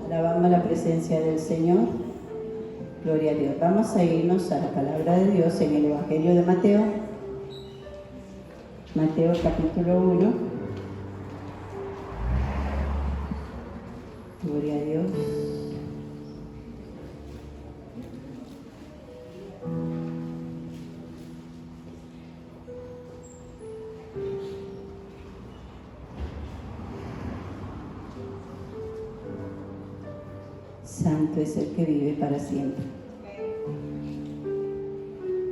Alabamos la presencia del Señor. Gloria a Dios. Vamos a irnos a la palabra de Dios en el Evangelio de Mateo. Mateo capítulo 1. Gloria a Dios. Santo es el que vive para siempre.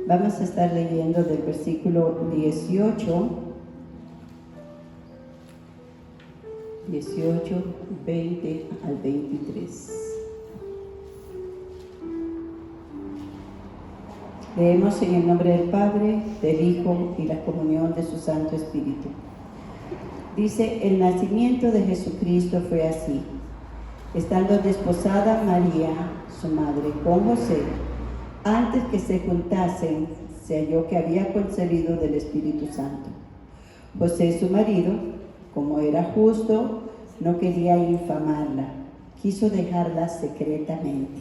Vamos a estar leyendo del versículo 18, 20 al 23. Leemos en el nombre del Padre, del Hijo y la comunión de su Santo Espíritu. Dice: el nacimiento de Jesucristo fue así. Estando desposada María, su madre, con José, antes que se juntasen, se halló que había concebido del Espíritu Santo. José, su marido, como era justo, no quería infamarla, quiso dejarla secretamente.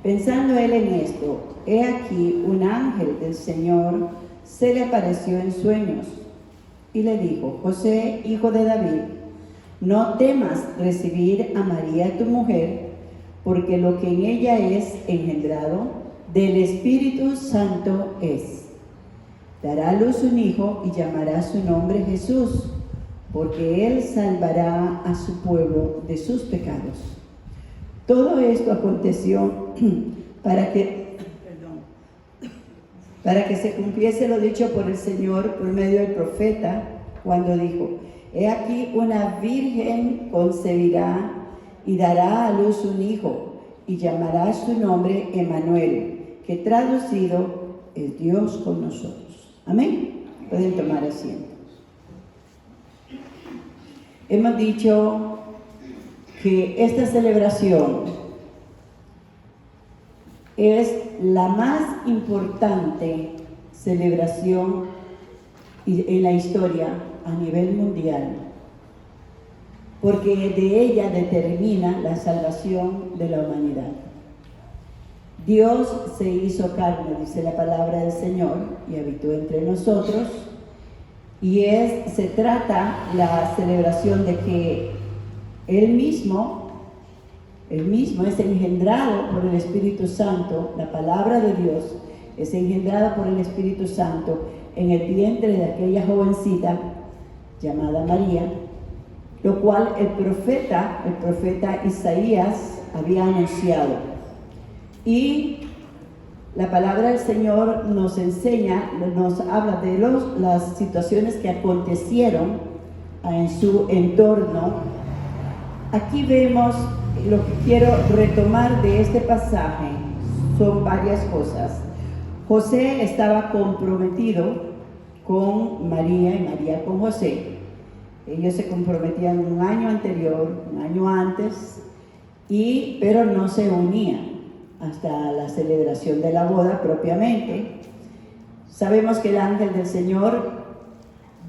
Pensando él en esto, he aquí un ángel del Señor se le apareció en sueños y le dijo: José, hijo de David, no temas recibir a María tu mujer, porque lo que en ella es engendrado del Espíritu Santo es. Dará a luz un hijo y llamará su nombre Jesús, porque él salvará a su pueblo de sus pecados. Todo esto aconteció para que se cumpliese lo dicho por el Señor por medio del profeta, cuando dijo: he aquí una virgen concebirá y dará a luz un hijo, y llamará su nombre Emmanuel, que traducido es Dios con nosotros. Amén. Pueden tomar asiento. Hemos dicho que esta celebración es la más importante celebración en la historia a nivel mundial, porque de ella determina la salvación de la humanidad. Dios se hizo carne, dice la palabra del Señor, y habitó entre nosotros, y se trata la celebración de que Él mismo es engendrado por el Espíritu Santo. La palabra de Dios es engendrada por el Espíritu Santo en el vientre de aquella jovencita llamada María, lo cual el profeta Isaías había anunciado. Y la palabra del Señor nos enseña, nos habla de las situaciones que acontecieron en su entorno. Aquí vemos lo que quiero retomar de este pasaje. Son varias cosas. José estaba comprometido con María y María con José. Ellos se comprometían un año anterior, un año antes, pero no se unían hasta la celebración de la boda propiamente. Sabemos que el ángel del Señor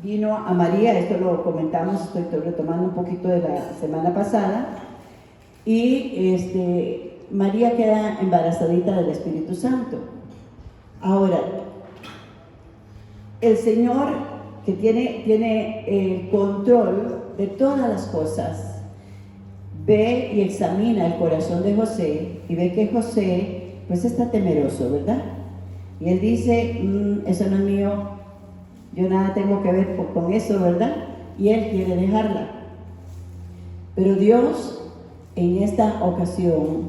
vino a María, esto lo comentamos, estoy retomando un poquito de la semana pasada, y María queda embarazadita del Espíritu Santo. Ahora, el Señor, que tiene el control de todas las cosas, ve y examina el corazón de José y ve que José pues está temeroso, ¿verdad? Y él dice: eso no es mío, yo nada tengo que ver con eso, ¿verdad? Y él quiere dejarla. Pero Dios en esta ocasión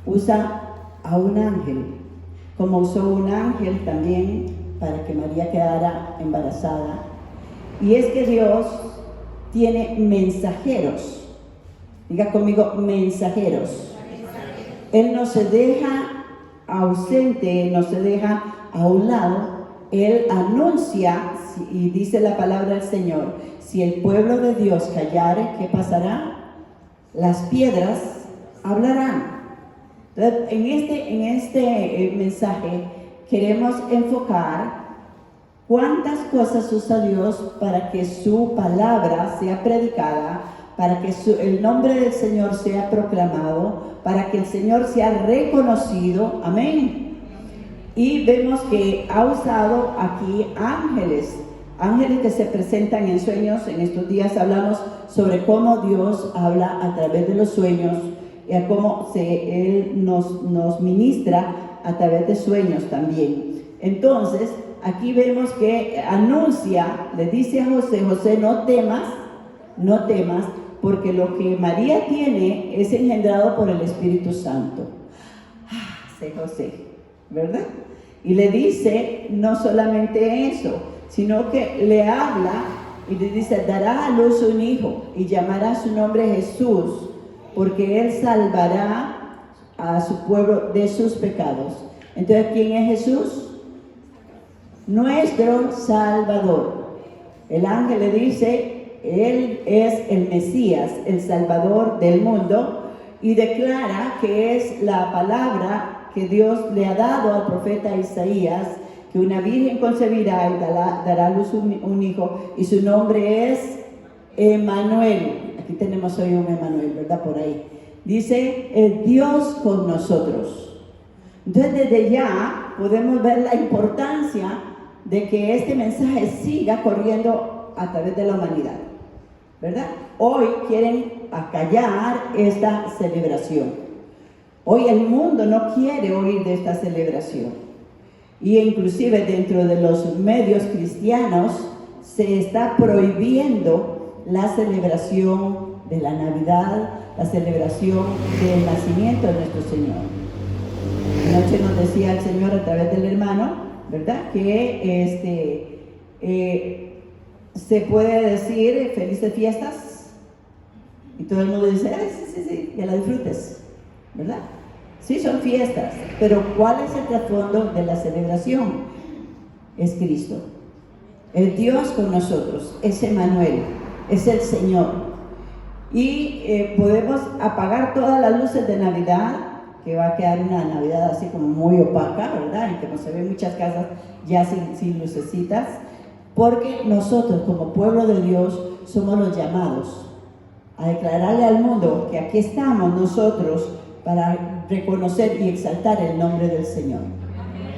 usa a un ángel, como usó un ángel también para que María quedara embarazada. Y es que Dios tiene mensajeros. Diga conmigo: mensajeros. Él no se deja ausente, no se deja a un lado. Él anuncia, y dice la palabra del Señor: si el pueblo de Dios callare, ¿qué pasará? Las piedras hablarán. Entonces, en este mensaje queremos enfocar cuántas cosas usa Dios para que su palabra sea predicada, para que el nombre del Señor sea proclamado, para que el Señor sea reconocido. Amén. Y vemos que ha usado aquí ángeles que se presentan en sueños. En estos días hablamos sobre cómo Dios habla a través de los sueños y a cómo Él nos ministra a través de sueños también. Entonces, aquí vemos que anuncia, le dice a José: José, no temas, porque lo que María tiene es engendrado por el Espíritu Santo. José, ¿verdad? Y le dice no solamente eso, sino que le habla y le dice: dará a luz un hijo y llamará su nombre Jesús, porque él salvará a su pueblo de sus pecados. Entonces, ¿quién es Jesús? Nuestro Salvador. El ángel le dice: él es el Mesías, el Salvador del mundo, y declara que es la palabra que Dios le ha dado al profeta Isaías, que una virgen concebirá y dará a luz un hijo, y su nombre es Emmanuel. Aquí tenemos hoy un Emmanuel, ¿verdad? Por ahí. Dice: el Dios con nosotros. Entonces, desde ya podemos ver la importancia de que este mensaje siga corriendo a través de la humanidad, ¿verdad? Hoy quieren acallar esta celebración. Hoy el mundo no quiere oír de esta celebración. Y inclusive dentro de los medios cristianos se está prohibiendo la celebración de la Navidad, la celebración del nacimiento de nuestro Señor. Anoche nos decía el Señor a través del hermano, ¿verdad?, que se puede decir felices fiestas, y todo el mundo dice: sí, que la disfrutes, ¿verdad? Sí, son fiestas, pero ¿cuál es el trasfondo de la celebración? Es Cristo, el Dios con nosotros, es Emmanuel, es el Señor. Y podemos apagar todas las luces de Navidad, que va a quedar una Navidad así como muy opaca, ¿verdad? En que no se ven muchas casas ya sin lucecitas, porque nosotros como pueblo de Dios somos los llamados a declararle al mundo que aquí estamos nosotros para reconocer y exaltar el nombre del Señor,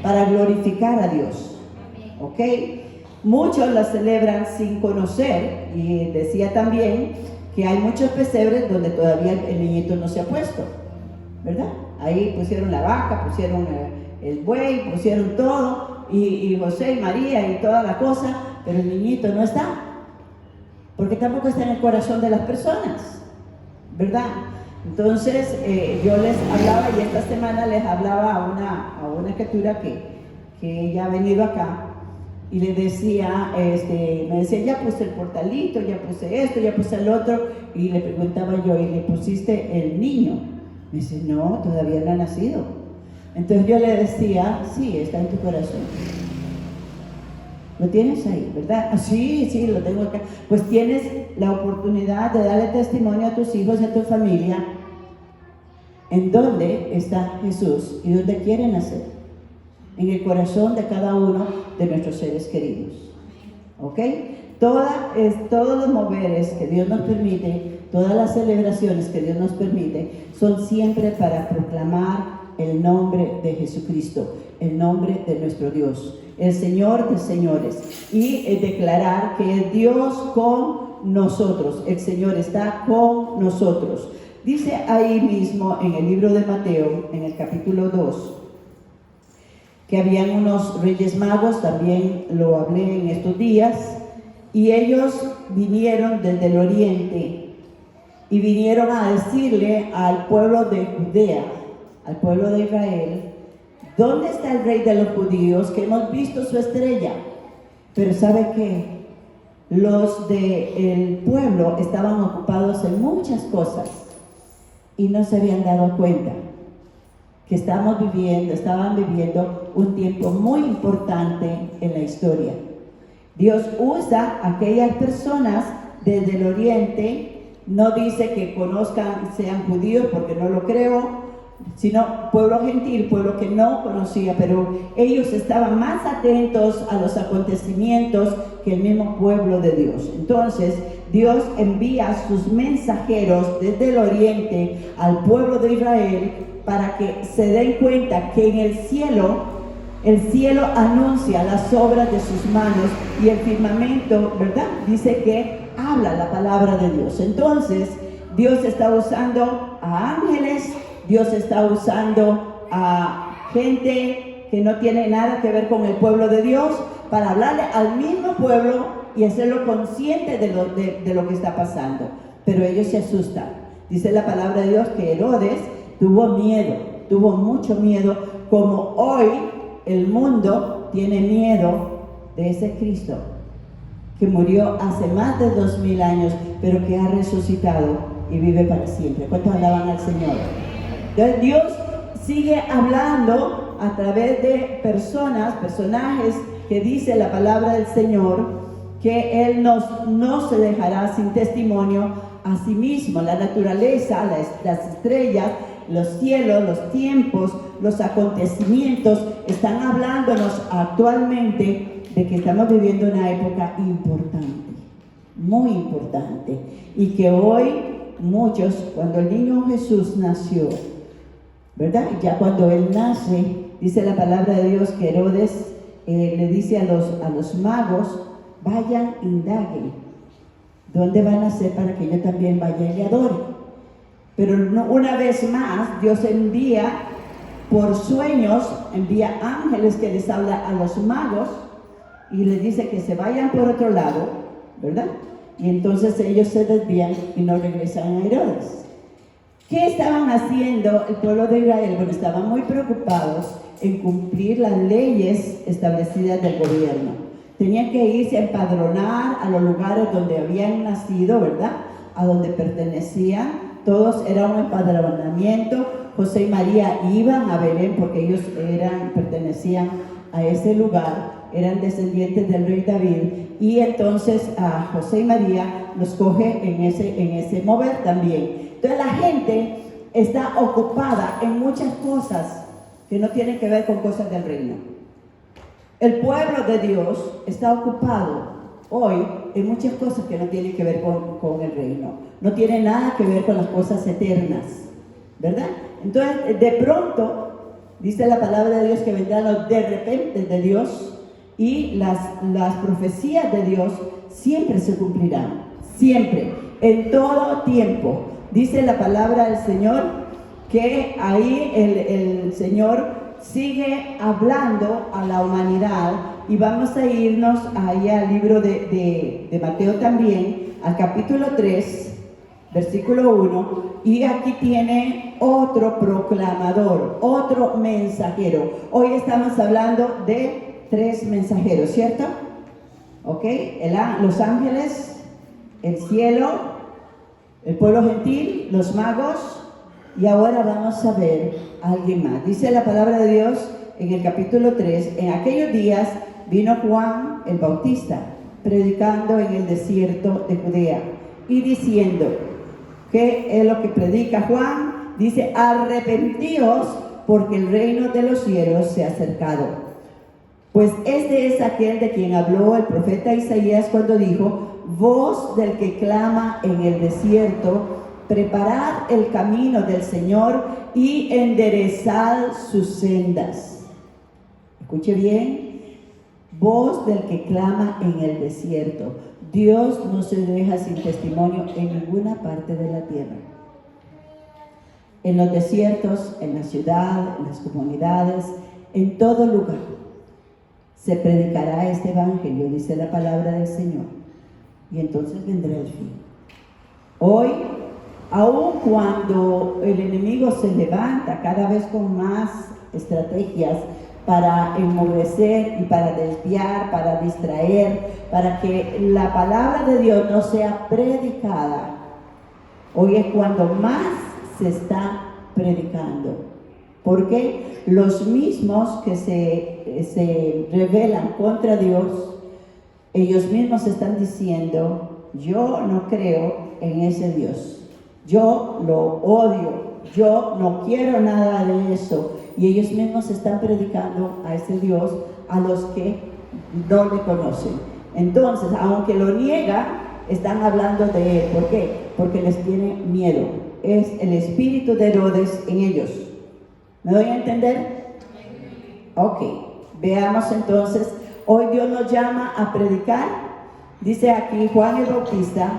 para glorificar a Dios, ¿ok? Muchos la celebran sin conocer, y decía también que hay muchos pesebres donde todavía el niñito no se ha puesto, ¿verdad? Ahí pusieron la vaca, pusieron el buey, pusieron todo, y José y María y toda la cosa, pero el niñito no está, porque tampoco está en el corazón de las personas, ¿verdad? Entonces yo les hablaba, y esta semana les hablaba a una criatura que ella ha venido acá, y le decía, me decía: ya puse el portalito, ya puse esto, ya puse el otro, y le preguntaba yo: ¿y le pusiste el niño? Me dice: no, todavía no ha nacido. Entonces yo le decía: sí, está en tu corazón. Lo tienes ahí, ¿verdad? Sí, lo tengo acá. Pues tienes la oportunidad de darle testimonio a tus hijos y a tu familia en dónde está Jesús y dónde quiere nacer. En el corazón de cada uno de nuestros seres queridos. ¿Ok? Todos los moveres que Dios nos permite, todas las celebraciones que Dios nos permite, son siempre para proclamar el nombre de Jesucristo, el nombre de nuestro Dios, el Señor de señores, y declarar que es Dios con nosotros. El Señor está con nosotros. Dice ahí mismo en el libro de Mateo, en el capítulo 2, que habían unos reyes magos, también lo hablé en estos días, y ellos vinieron desde el oriente y vinieron a decirle al pueblo de Judea, al pueblo de Israel: ¿dónde está el rey de los judíos? Que hemos visto su estrella. Pero ¿sabe qué? Los del pueblo estaban ocupados en muchas cosas y no se habían dado cuenta que estaban viviendo un tiempo muy importante en la historia. Dios usa a aquellas personas desde el oriente, no dice que conozcan, sean judíos, porque no lo creo, sino pueblo gentil, pueblo que no conocía, pero ellos estaban más atentos a los acontecimientos que el mismo pueblo de Dios. Entonces Dios envía a sus mensajeros desde el oriente al pueblo de Israel para que se den cuenta que en el cielo anuncia las obras de sus manos y el firmamento, ¿verdad? Dice que habla la palabra de Dios. Entonces, Dios está usando a ángeles, Dios está usando a gente que no tiene nada que ver con el pueblo de Dios para hablarle al mismo pueblo y hacerlo consciente de lo que está pasando. Pero ellos se asustan. Dice la palabra de Dios que Herodes tuvo miedo, tuvo mucho miedo, como hoy el mundo tiene miedo de ese Cristo que murió hace más de 2000 años, pero que ha resucitado y vive para siempre. ¿Cuántos alaban al Señor? Entonces Dios sigue hablando a través de personajes que dice la palabra del Señor, que Él no se dejará sin testimonio a sí mismo. La naturaleza, las estrellas, los cielos, los tiempos, los acontecimientos están hablándonos actualmente de que estamos viviendo una época importante, muy importante, y que hoy muchos, cuando el niño Jesús nació, ¿verdad? Ya cuando Él nace, dice la palabra de Dios que Herodes le dice a los magos, vayan, indaguen, ¿dónde van a ser para que yo también vaya y le adore? Pero una vez más, Dios envía por sueños, envía ángeles que les habla a los magos y les dice que se vayan por otro lado, ¿verdad? Y entonces ellos se desvían y no regresan a Herodes. ¿Qué estaban haciendo el pueblo de Israel? Bueno, estaban muy preocupados en cumplir las leyes establecidas del gobierno. Tenían que irse a empadronar a los lugares donde habían nacido, ¿verdad? A donde pertenecían. Todos era un empadronamiento. José y María iban a Belén porque ellos pertenecían a ese lugar, eran descendientes del rey David, y entonces a José y María los coge en ese mover también. Entonces la gente está ocupada en muchas cosas que no tienen que ver con cosas del reino. El pueblo de Dios está ocupado hoy en muchas cosas que no tienen que ver con el reino, no tiene nada que ver con las cosas eternas, ¿verdad? Entonces, de pronto, dice la palabra de Dios que vendrán los de repente de Dios, y las profecías de Dios siempre se cumplirán, siempre, en todo tiempo. Dice la palabra del Señor que ahí el Señor sigue hablando a la humanidad, y vamos a irnos ahí al libro de Mateo también, al capítulo 3, versículo 1, y aquí tiene otro proclamador, otro mensajero. Hoy estamos hablando de 3 mensajeros, ¿cierto? ¿Ok? Los ángeles, el cielo, el pueblo gentil, los magos, y ahora vamos a ver a alguien más. Dice la palabra de Dios en el capítulo 3, en aquellos días vino Juan el Bautista, predicando en el desierto de Judea, y diciendo, ¿qué es lo que predica Juan? Dice, arrepentíos, porque el reino de los cielos se ha acercado. Pues este es aquel de quien habló el profeta Isaías cuando dijo, voz del que clama en el desierto, preparad el camino del Señor y enderezad sus sendas. Escuche bien, voz del que clama en el desierto. Dios no se deja sin testimonio en ninguna parte de la tierra. En los desiertos, en la ciudad, en las comunidades, en todo lugar se predicará este evangelio, dice la palabra del Señor, y entonces vendrá el fin. Hoy, aun cuando el enemigo se levanta cada vez con más estrategias para enmovecer y para desviar, para distraer, para que la palabra de Dios no sea predicada, hoy es cuando más se está predicando. Porque los mismos que se rebelan contra Dios, ellos mismos están diciendo, yo no creo en ese Dios, yo lo odio, yo no quiero nada de eso. Y ellos mismos están predicando a ese Dios a los que no le conocen. Entonces, aunque lo niega, están hablando de él. ¿Por qué? Porque les tiene miedo. Es el espíritu de Herodes en ellos. ¿Me doy a entender? Ok, veamos entonces. Hoy Dios nos llama a predicar. Dice aquí Juan el Bautista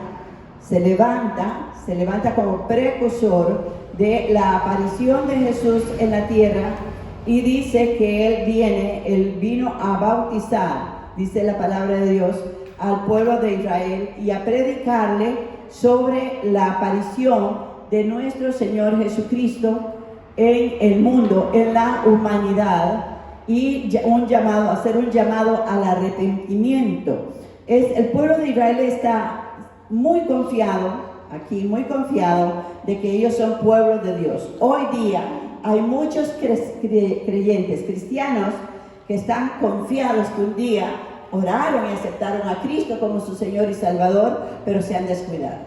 se levanta como precursor de la aparición de Jesús en la tierra, y dice que él vino a bautizar, dice la palabra de Dios, al pueblo de Israel y a predicarle sobre la aparición de nuestro Señor Jesucristo en el mundo, en la humanidad, y hacer un llamado al arrepentimiento. El pueblo de Israel está muy confiado de que ellos son pueblo de Dios. Hoy día hay muchos creyentes, cristianos, que están confiados que un día oraron y aceptaron a Cristo como su Señor y Salvador, pero se han descuidado.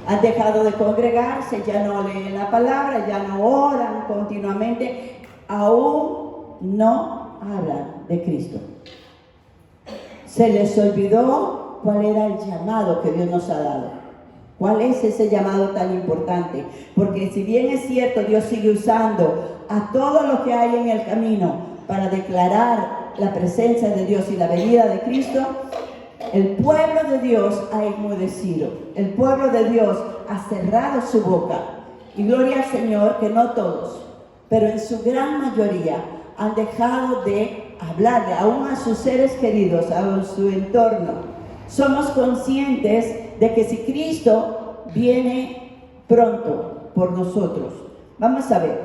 Han dejado de congregarse, ya no leen la palabra, ya no oran continuamente, aún no hablan de Cristo. Se les olvidó cuál era el llamado que Dios nos ha dado. ¿Cuál es ese llamado tan importante? Porque si bien es cierto, Dios sigue usando a todo lo que hay en el camino para declarar la presencia de Dios y la venida de Cristo, el pueblo de Dios ha enmudecido. El pueblo de Dios ha cerrado su boca. Y gloria al Señor que no todos, pero en su gran mayoría han dejado de hablarle aún a sus seres queridos, a su entorno. Somos conscientes de que si Cristo viene pronto por nosotros, vamos a ver,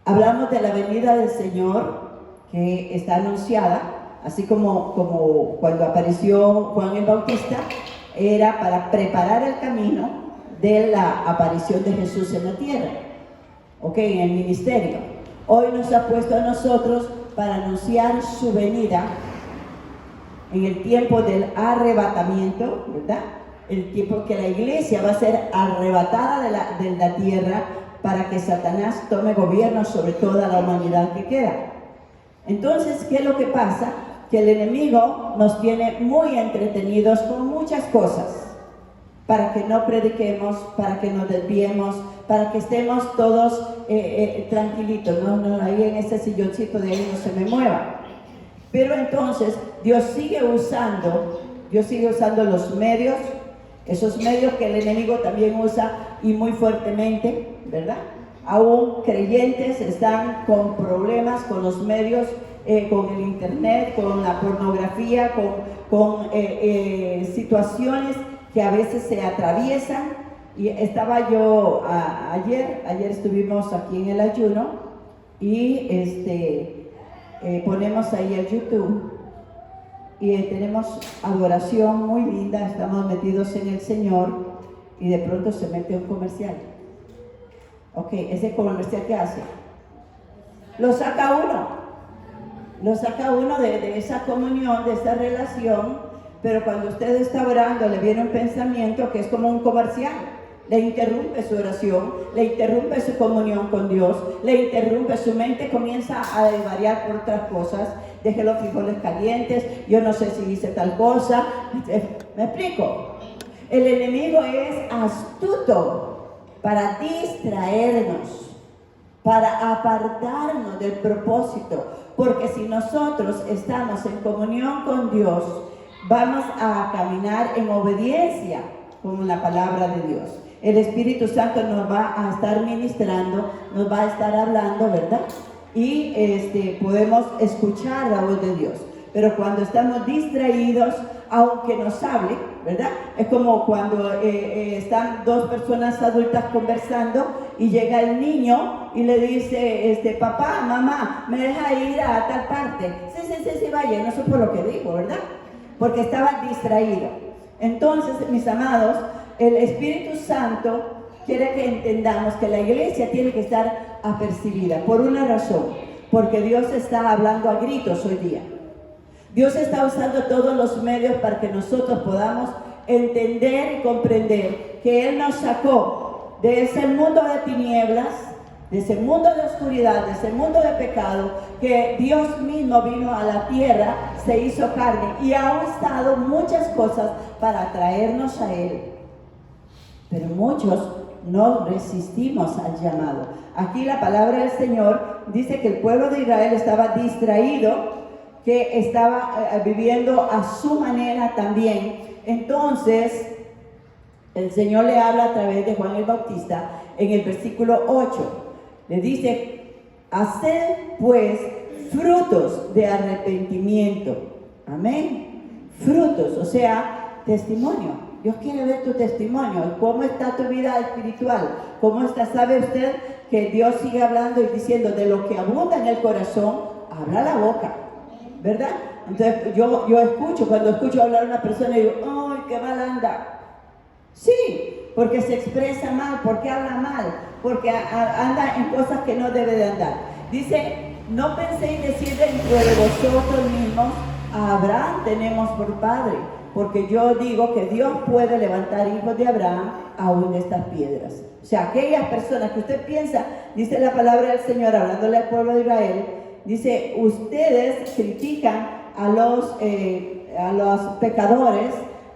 hablamos de la venida del Señor que está anunciada, así como cuando apareció Juan el Bautista, era para preparar el camino de la aparición de Jesús en la tierra, en el ministerio. Hoy nos ha puesto a nosotros para anunciar su venida en el tiempo del arrebatamiento, ¿verdad? El tiempo que la iglesia va a ser arrebatada de la tierra para que Satanás tome gobierno sobre toda la humanidad que queda. Entonces, ¿qué es lo que pasa? Que el enemigo nos tiene muy entretenidos con muchas cosas, para que no prediquemos, para que nos desviemos, para que estemos todos tranquilitos, no, ahí en ese silloncito de ahí no se me mueva. Pero entonces Dios sigue usando los medios, esos medios que el enemigo también usa y muy fuertemente, ¿verdad? Aún creyentes están con problemas con los medios, con el internet, con la pornografía, con situaciones que a veces se atraviesan. Y estaba yo ayer estuvimos aquí en el ayuno y ponemos ahí el YouTube y tenemos adoración muy linda, estamos metidos en el Señor y de pronto se mete un comercial. Ese comercial, ¿qué hace? Lo saca uno de esa comunión, de esa relación, pero cuando usted está orando le viene un pensamiento que es como un comercial. Le interrumpe su oración, le interrumpe su comunión con Dios, le interrumpe su mente, comienza a desvariar por otras cosas. Deje los frijoles calientes, yo no sé si hice tal cosa. ¿Me explico? El enemigo es astuto para distraernos, para apartarnos del propósito, porque si nosotros estamos en comunión con Dios, vamos a caminar en obediencia con la palabra de Dios. El Espíritu Santo nos va a estar ministrando, nos va a estar hablando, ¿verdad? Y podemos escuchar la voz de Dios. Pero cuando estamos distraídos, aunque nos hable, ¿verdad? Es como cuando están dos personas adultas conversando y llega el niño y le dice, papá, mamá, ¿me deja ir a tal parte? Sí, vaya, no sé por lo que dijo, ¿verdad? Porque estaba distraído. Entonces, mis amados, el Espíritu Santo quiere que entendamos que la iglesia tiene que estar apercibida por una razón, porque Dios está hablando a gritos hoy día. Dios está usando todos los medios para que nosotros podamos entender y comprender que Él nos sacó de ese mundo de tinieblas de ese mundo de oscuridad, de ese mundo de pecado, que Dios mismo vino a la tierra, se hizo carne y ha usado muchas cosas para traernos a Él. Pero muchos no resistimos al llamado. Aquí la palabra del Señor dice que el pueblo de Israel estaba distraído, que estaba viviendo a su manera también. Entonces, el Señor le habla a través de Juan el Bautista en el versículo 8. Le dice: haced pues frutos de arrepentimiento. Amén. Frutos, o sea, testimonio. Dios quiere ver tu testimonio. ¿Cómo está tu vida espiritual? ¿Cómo está? ¿Sabe usted que Dios sigue hablando y diciendo de lo que abunda en el corazón, habla la boca? ¿Verdad? Entonces yo escucho, cuando escucho hablar a una persona, digo: ¡ay, qué mal anda! Sí, porque se expresa mal, porque habla mal, porque anda en cosas que no debe de andar. Dice: no penséis decir dentro de vosotros mismos, a Abraham tenemos por padre, porque yo digo que Dios puede levantar hijos de Abraham aún de estas piedras. O sea, aquellas personas que usted piensa, dice la palabra del Señor, hablándole al pueblo de Israel, dice: ustedes critican a los pecadores,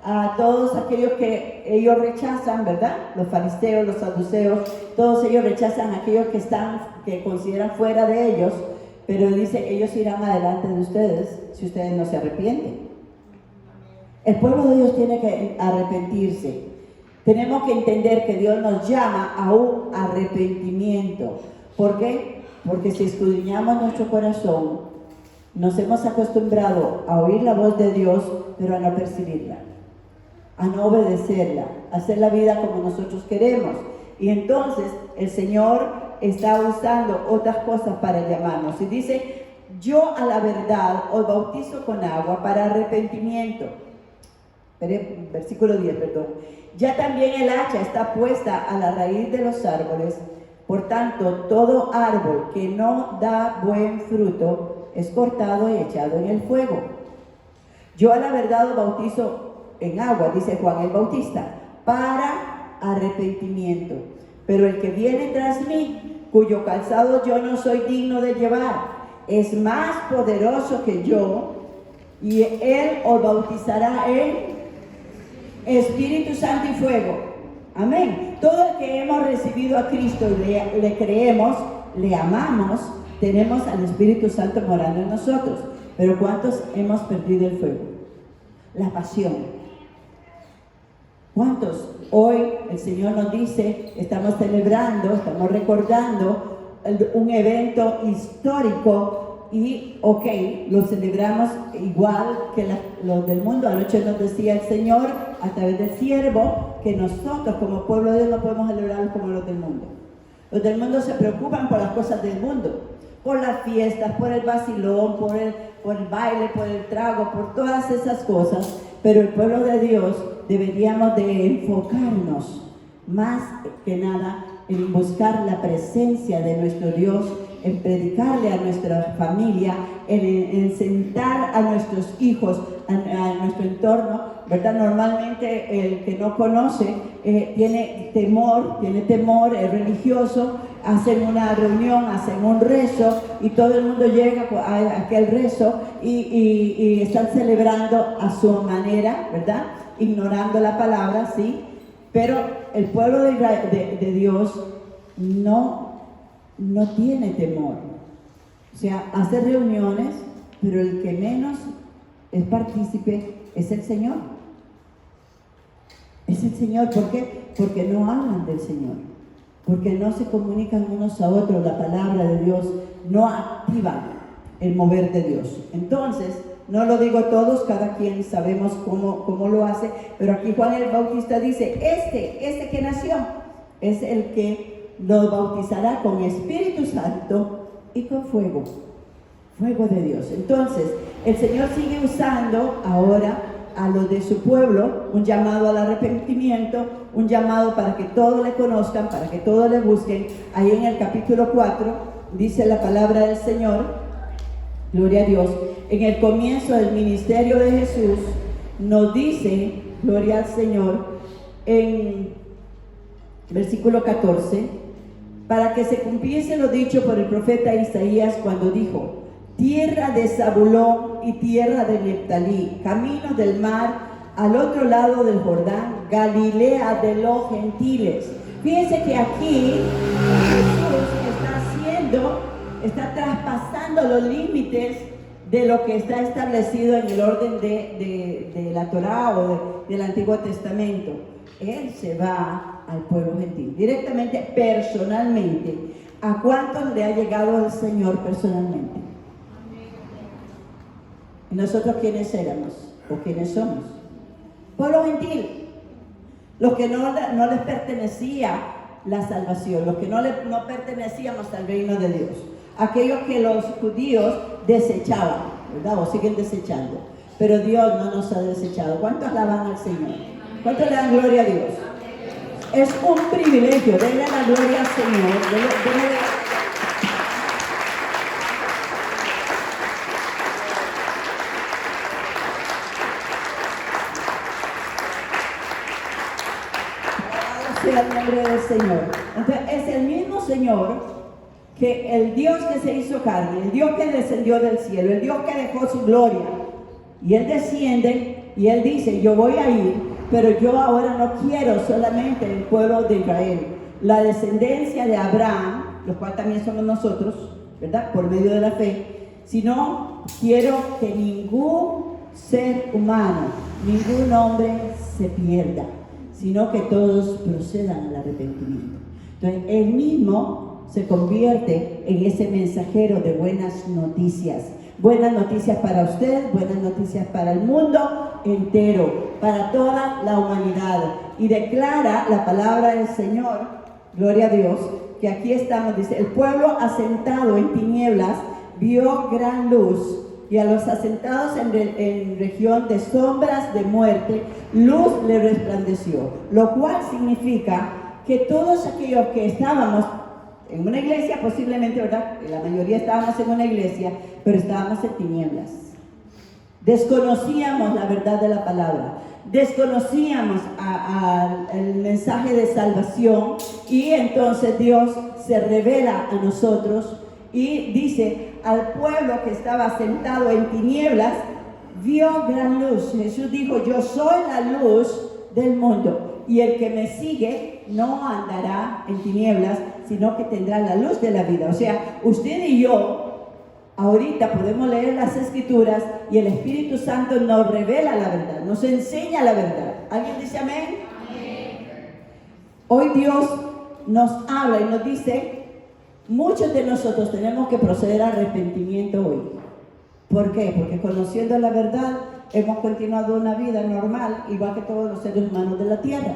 a todos aquellos que ellos rechazan, ¿verdad? Los fariseos, los saduceos, todos ellos rechazan a aquellos que consideran fuera de ellos, pero dice: ellos irán adelante de ustedes si ustedes no se arrepienten. El pueblo de Dios tiene que arrepentirse. Tenemos que entender que Dios nos llama a un arrepentimiento. ¿Por qué? Porque si escudriñamos nuestro corazón, nos hemos acostumbrado a oír la voz de Dios, pero a no percibirla, a no obedecerla, a hacer la vida como nosotros queremos. Y entonces el Señor está usando otras cosas para llamarnos. Y dice: yo a la verdad os bautizo con agua para arrepentimiento. Versículo 10, perdón. Ya también el hacha está puesta a la raíz de los árboles. Por tanto, todo árbol que no da buen fruto es cortado y echado en el fuego. Yo a la verdad os bautizo en agua, dice Juan el Bautista, para arrepentimiento. Pero el que viene tras mí, cuyo calzado yo no soy digno de llevar, es más poderoso que yo, y él os bautizará en Espíritu Santo y fuego. Amén. Todo el que hemos recibido a Cristo y le creemos, le amamos, tenemos al Espíritu Santo morando en nosotros. Pero ¿cuántos hemos perdido el fuego? La pasión. ¿Cuántos? Hoy el Señor nos dice, estamos celebrando, estamos recordando un evento histórico y lo celebramos igual que los del mundo. Anoche nos decía el Señor a través del siervo que nosotros como pueblo de Dios no podemos celebrarlo como los del mundo. Los del mundo se preocupan por las cosas del mundo, por las fiestas, por el vacilón, por el baile, por el trago, por todas esas cosas. Pero el pueblo de Dios deberíamos de enfocarnos más que nada en buscar la presencia de nuestro Dios, en predicarle a nuestra familia, en sentar a nuestros hijos, a nuestro entorno, ¿verdad? Normalmente el que no conoce tiene temor, es religioso, hacen una reunión, hacen un rezo y todo el mundo llega a aquel rezo y están celebrando a su manera, ¿verdad? Ignorando la palabra, ¿sí? Pero el pueblo de Dios no tiene temor. O sea, hace reuniones, pero el que menos es partícipe es el Señor. Es el Señor. ¿Por qué? Porque no hablan del Señor. Porque no se comunican unos a otros la palabra de Dios. No activan el mover de Dios. Entonces, no lo digo todos, cada quien sabemos cómo lo hace, pero aquí Juan el Bautista dice: este que nació es el que nos bautizará con Espíritu Santo y con fuego de Dios. Entonces, el Señor sigue usando ahora a los de su pueblo, un llamado al arrepentimiento, un llamado para que todos le conozcan, para que todos le busquen. Ahí en el capítulo 4 dice la palabra del Señor, gloria a Dios, en el comienzo del ministerio de Jesús, nos dice, gloria al Señor, en versículo 14, para que se cumpliese lo dicho por el profeta Isaías cuando dijo: tierra de Zabulón y tierra de Neftalí, camino del mar al otro lado del Jordán, Galilea de los gentiles. Fíjense que aquí Jesús está traspasando los límites de lo que está establecido en el orden de la Torá o del Antiguo Testamento. Él se va al pueblo gentil, directamente, personalmente. ¿A cuántos le ha llegado el Señor personalmente? ¿Y nosotros quiénes éramos o quiénes somos? Pueblo gentil, los que no les pertenecía la salvación, los que no pertenecíamos al reino de Dios, aquellos que los judíos desechaban, ¿verdad? O siguen desechando, pero Dios no nos ha desechado. ¿Cuántos alaban al Señor? ¿Cuántos le dan gloria a Dios? Es un privilegio, denle la gloria al Señor. Sea el nombre del Señor. Entonces es el mismo Señor, que el Dios que se hizo carne, el Dios que descendió del cielo, el Dios que dejó su gloria, y Él desciende y Él dice: yo voy a ir, pero yo ahora no quiero solamente el pueblo de Israel, la descendencia de Abraham, los cuales también somos nosotros, ¿verdad? Por medio de la fe, sino quiero que ningún ser humano, ningún hombre se pierda, sino que todos procedan al arrepentimiento. Entonces, Él mismo se convierte en ese mensajero de buenas noticias para usted, buenas noticias para el mundo entero, para toda la humanidad, y declara la palabra del Señor, gloria a Dios, que aquí estamos, dice: el pueblo asentado en tinieblas vio gran luz, y a los asentados en región de sombras de muerte, luz le resplandeció, lo cual significa que todos aquellos que estábamos en una iglesia, posiblemente, ¿verdad? La mayoría estábamos en una iglesia, pero estábamos en tinieblas. Desconocíamos la verdad de la palabra, desconocíamos el mensaje de salvación, y entonces Dios se revela a nosotros y dice: al pueblo que estaba sentado en tinieblas vio gran luz. Jesús dijo: yo soy la luz del mundo, y el que me sigue no andará en tinieblas, sino que tendrá la luz de la vida. O sea, usted y yo ahorita podemos leer las Escrituras y el Espíritu Santo nos revela la verdad, nos enseña la verdad. ¿Alguien dice amén? Amén. Hoy Dios nos habla y nos dice: muchos de nosotros tenemos que proceder al arrepentimiento hoy. ¿Por qué? Porque conociendo la verdad hemos continuado una vida normal, igual que todos los seres humanos de la tierra.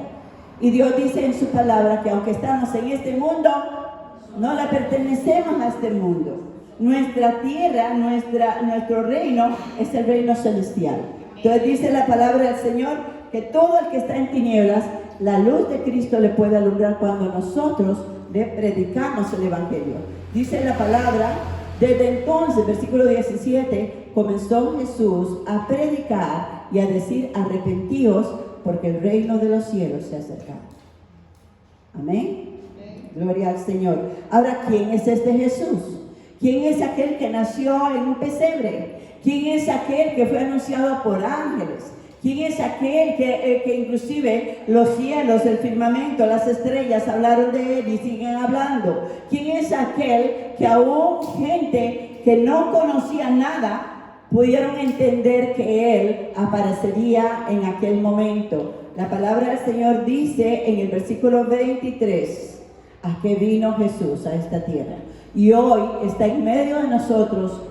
Y Dios dice en su palabra que aunque estamos en este mundo, no le pertenecemos a este mundo. Nuestra tierra, nuestro reino es el reino celestial. Entonces dice la palabra del Señor que todo el que está en tinieblas, la luz de Cristo le puede alumbrar cuando nosotros le predicamos el Evangelio. Dice la palabra: desde entonces, versículo 17, comenzó Jesús a predicar y a decir: arrepentíos, porque el reino de los cielos se ha acercado. Amén. Gloria al Señor. Ahora, ¿quién es este Jesús? ¿Quién es aquel que nació en un pesebre? ¿Quién es aquel que fue anunciado por ángeles? ¿Quién es aquel que inclusive los cielos, el firmamento, las estrellas hablaron de él y siguen hablando? ¿Quién es aquel que aún gente que no conocía nada pudieron entender que Él aparecería en aquel momento? La palabra del Señor dice en el versículo 23, ¿a qué vino Jesús a esta tierra? Y hoy está en medio de nosotros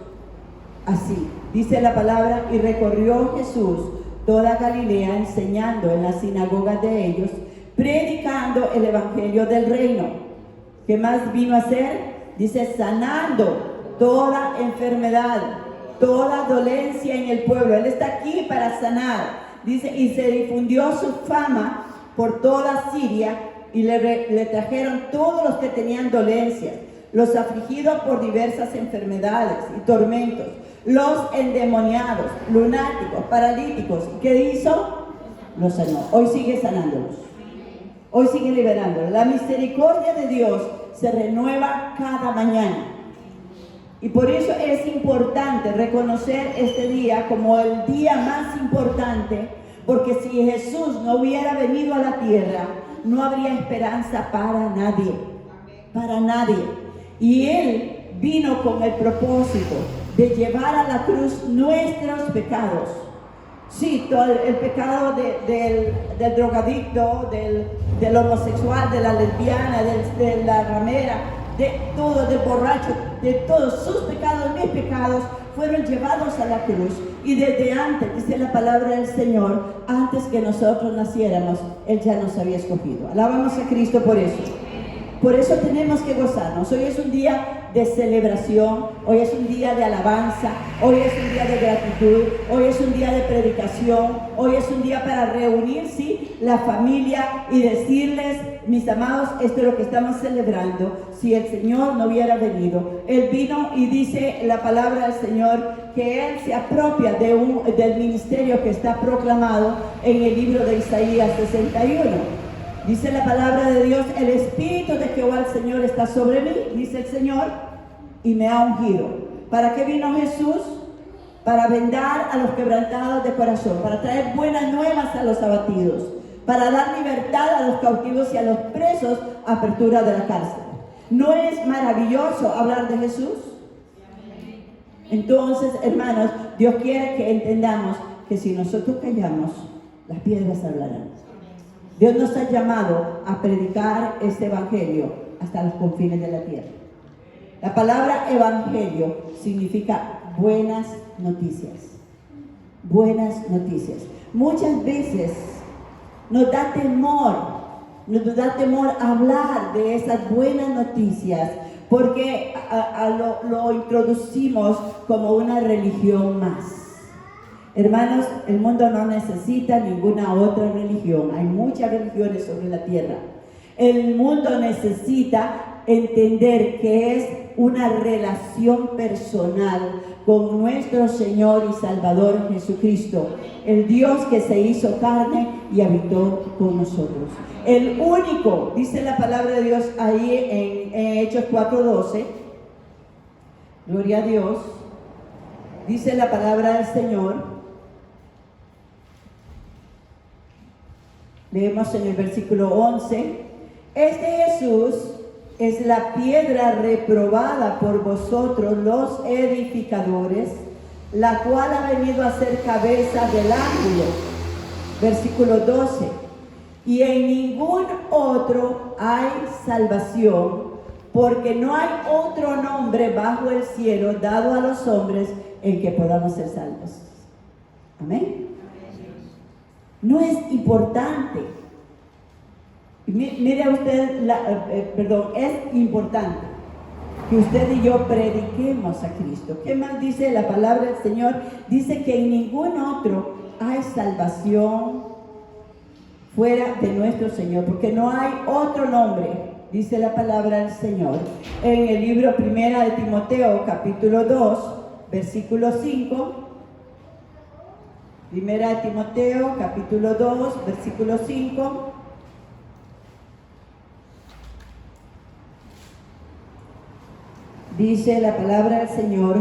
así. Dice la palabra: y recorrió Jesús toda Galilea, enseñando en las sinagogas de ellos, predicando el evangelio del reino. ¿Qué más vino a hacer? Dice: sanando toda enfermedad, toda dolencia en el pueblo. Él está aquí para sanar. Dice: y se difundió su fama por toda Siria, y le trajeron todos los que tenían dolencias, los afligidos por diversas enfermedades y tormentos, los endemoniados, lunáticos, paralíticos. ¿Qué hizo? Los sanó. Hoy sigue sanándolos. Hoy sigue liberándolos. La misericordia de Dios se renueva cada mañana. Y por eso es importante reconocer este día como el día más importante, porque si Jesús no hubiera venido a la tierra, no habría esperanza para nadie, para nadie. Y Él vino con el propósito de llevar a la cruz nuestros pecados. Sí, todo el pecado del drogadicto, del homosexual, de la lesbiana, de la ramera, de todo, del borracho, de todos sus pecados, mis pecados, fueron llevados a la cruz. Y desde antes, dice la palabra del Señor, antes que nosotros naciéramos, Él ya nos había escogido. Alabamos a Cristo por eso. Por eso tenemos que gozarnos. Hoy es un día de celebración, hoy es un día de alabanza, hoy es un día de gratitud, hoy es un día de predicación, hoy es un día para reunir, sí, la familia y decirles, mis amados, esto es lo que estamos celebrando. Si el Señor no hubiera venido, Él vino y dice la palabra del Señor que Él se apropia del ministerio que está proclamado en el libro de Isaías 61. Dice la palabra de Dios, el Espíritu de Jehová el Señor está sobre mí, dice el Señor, y me ha ungido. ¿Para qué vino Jesús? Para vendar a los quebrantados de corazón, para traer buenas nuevas a los abatidos, para dar libertad a los cautivos y a los presos, apertura de la cárcel. ¿No es maravilloso hablar de Jesús? Entonces, hermanos, Dios quiere que entendamos que si nosotros callamos, las piedras hablarán. Dios nos ha llamado a predicar este evangelio hasta los confines de la tierra. La palabra evangelio significa buenas noticias. Buenas noticias. Muchas veces nos da temor hablar de esas buenas noticias porque lo introducimos como una religión más. Hermanos, el mundo no necesita ninguna otra religión. Hay muchas religiones sobre la tierra. El mundo necesita entender que es una relación personal con nuestro Señor y Salvador Jesucristo, el Dios que se hizo carne y habitó con nosotros. El único, dice la palabra de Dios ahí en Hechos 4:12, gloria a Dios, dice la palabra del Señor. Leemos en el versículo 11, este Jesús es la piedra reprobada por vosotros los edificadores, la cual ha venido a ser cabeza del ángulo. Versículo 12, y en ningún otro hay salvación, porque no hay otro nombre bajo el cielo dado a los hombres en que podamos ser salvos. Amén. No es importante. Mire usted, es importante que usted y yo prediquemos a Cristo. ¿Qué más dice la palabra del Señor? Dice que en ningún otro hay salvación fuera de nuestro Señor, porque no hay otro nombre, dice la palabra del Señor. En el libro 1 de Timoteo, capítulo 2, versículo 5. Primera de Timoteo, capítulo 2, versículo 5. Dice la palabra del Señor,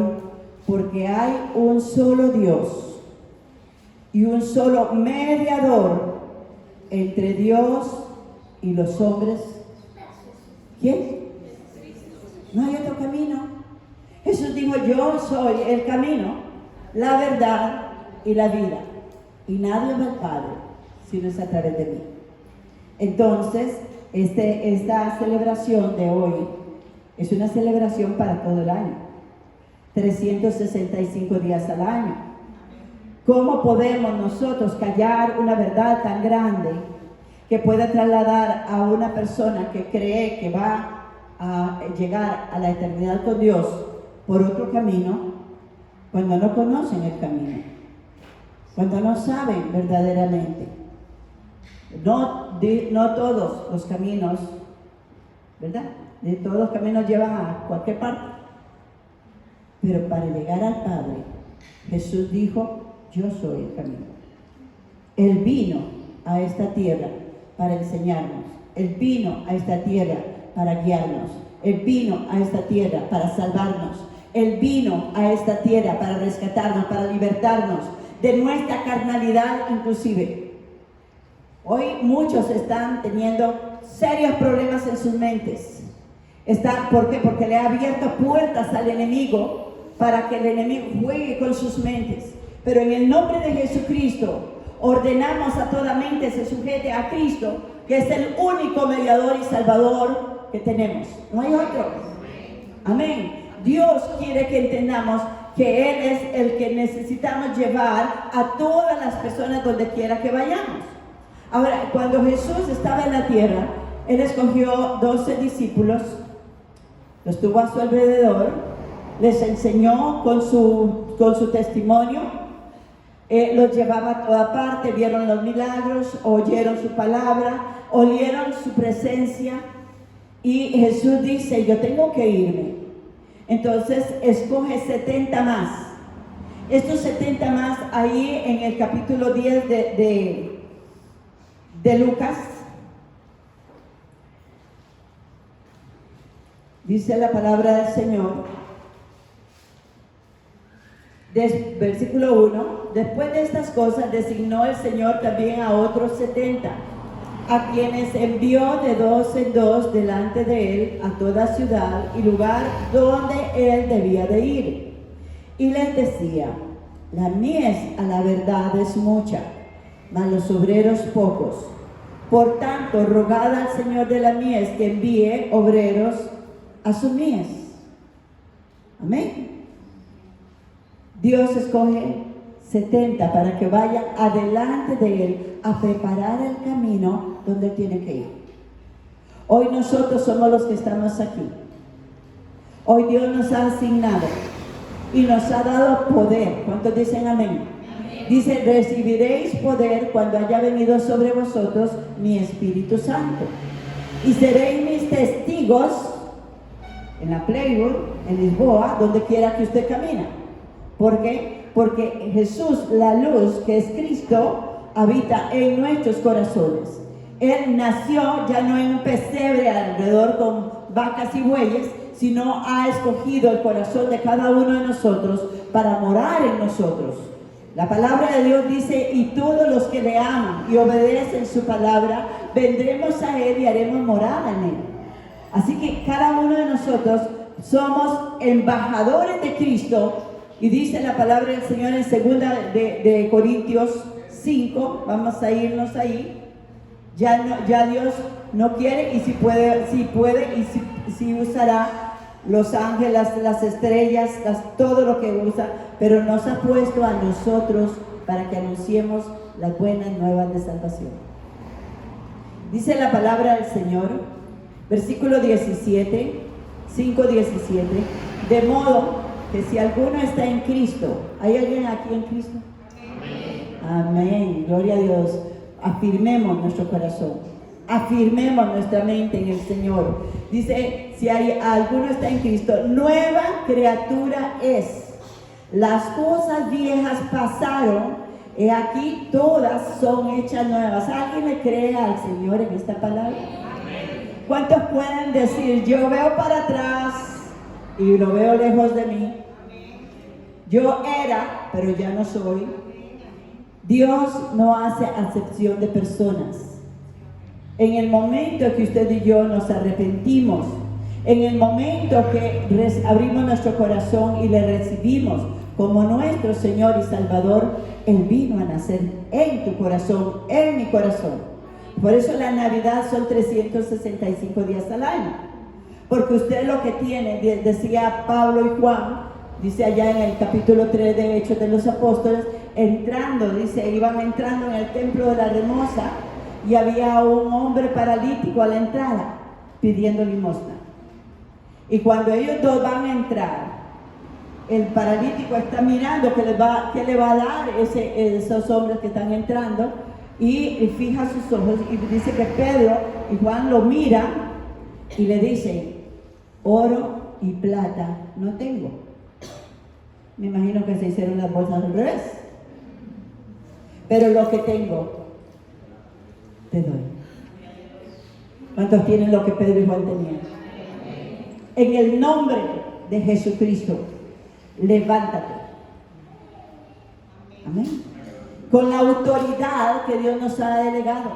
porque hay un solo Dios y un solo mediador entre Dios y los hombres. ¿Quién? No hay otro camino. Jesús dijo, yo soy el camino, la verdad y la vida, y nadie va al Padre si no es a través de mí. Entonces, esta celebración de hoy es una celebración para todo el año, 365 días al año. ¿Cómo podemos nosotros callar una verdad tan grande que pueda trasladar a una persona que cree que va a llegar a la eternidad con Dios por otro camino, cuando no conocen el camino, cuando no saben verdaderamente? No todos los caminos, ¿verdad? De todos los caminos llevan a cualquier parte. Pero para llegar al Padre, Jesús dijo, yo soy el camino. Él vino a esta tierra para enseñarnos. Él vino a esta tierra para guiarnos. Él vino a esta tierra para salvarnos. Él vino a esta tierra para rescatarnos, para libertarnos de nuestra carnalidad inclusive. Hoy muchos están teniendo serios problemas en sus mentes. ¿Por qué? Porque le ha abierto puertas al enemigo para que el enemigo juegue con sus mentes. Pero en el nombre de Jesucristo ordenamos a toda mente se sujete a Cristo, que es el único mediador y salvador que tenemos. No hay otro. Amén. Dios quiere que entendamos que Él es el que necesitamos llevar a todas las personas donde quiera que vayamos. Ahora, cuando Jesús estaba en la tierra, Él escogió 12 discípulos, los tuvo a su alrededor, les enseñó con su testimonio, los llevaba a toda parte, vieron los milagros, oyeron su palabra, olieron su presencia, y Jesús dice: yo tengo que irme. Entonces escoge 70 más. Estos 70 más, ahí en el capítulo 10 de Lucas, dice la palabra del Señor, versículo 1: después de estas cosas designó el Señor también a otros 70, a quienes envió de 2 en 2 delante de Él a toda ciudad y lugar donde Él debía de ir. Y les decía: la mies a la verdad es mucha, mas los obreros pocos. Por tanto, rogad al Señor de la mies que envíe obreros a su mies. Amén. Dios escoge 70 para que vayan adelante de Él a preparar el camino donde tiene que ir. Hoy nosotros somos los que estamos aquí. Hoy Dios nos ha asignado y nos ha dado poder. ¿Cuántos dicen amén? Amén. Dice: recibiréis poder cuando haya venido sobre vosotros mi Espíritu Santo, y seréis mis testigos en la Playwood, en Lisboa, donde quiera que usted camina. ¿Por qué? Porque Jesús, la luz que es Cristo, habita en nuestros corazones. Él nació ya no en un pesebre alrededor con vacas y bueyes, sino ha escogido el corazón de cada uno de nosotros para morar en nosotros. La palabra de Dios dice: y todos los que le aman y obedecen su palabra, vendremos a Él y haremos morada en Él. Así que cada uno de nosotros somos embajadores de Cristo. Y dice la palabra del Señor en 2 de Corintios 5, vamos a irnos ahí. Ya Dios no quiere, y si puede y si usará los ángeles, las estrellas, todo lo que usa, pero nos ha puesto a nosotros para que anunciemos las buenas nuevas de salvación. Dice la palabra del Señor, versículo 17, 5:17, de modo que si alguno está en Cristo, ¿hay alguien aquí en Cristo? Amén. Amén, gloria a Dios. Afirmemos nuestro corazón, afirmemos nuestra mente en el Señor. Dice: si alguno está en Cristo, nueva criatura es. Las cosas viejas pasaron, y aquí todas son hechas nuevas. ¿Alguien le cree al Señor en esta palabra? Amén. ¿Cuántos pueden decir: yo veo para atrás y lo veo lejos de mí? Yo era, pero ya no soy. Dios no hace acepción de personas. En el momento que usted y yo nos arrepentimos, en el momento que abrimos nuestro corazón y le recibimos como nuestro Señor y Salvador, Él vino a nacer en tu corazón, en mi corazón. Por eso la Navidad son 365 días al año. Porque usted lo que tiene, decía Pablo y Juan, dice allá en el capítulo 3 de Hechos de los Apóstoles, iban entrando en el templo de la Remosa, y había un hombre paralítico a la entrada pidiendo limosna. Y cuando ellos dos van a entrar, el paralítico está mirando qué le va a dar esos hombres que están entrando, y fija sus ojos y dice que Pedro y Juan lo miran y le dicen: oro y plata no tengo. Me imagino que se hicieron las bolsas al revés. Pero lo que tengo, te doy. ¿Cuántos tienen lo que Pedro y Juan tenían? En el nombre de Jesucristo, levántate. Amén. Con la autoridad que Dios nos ha delegado,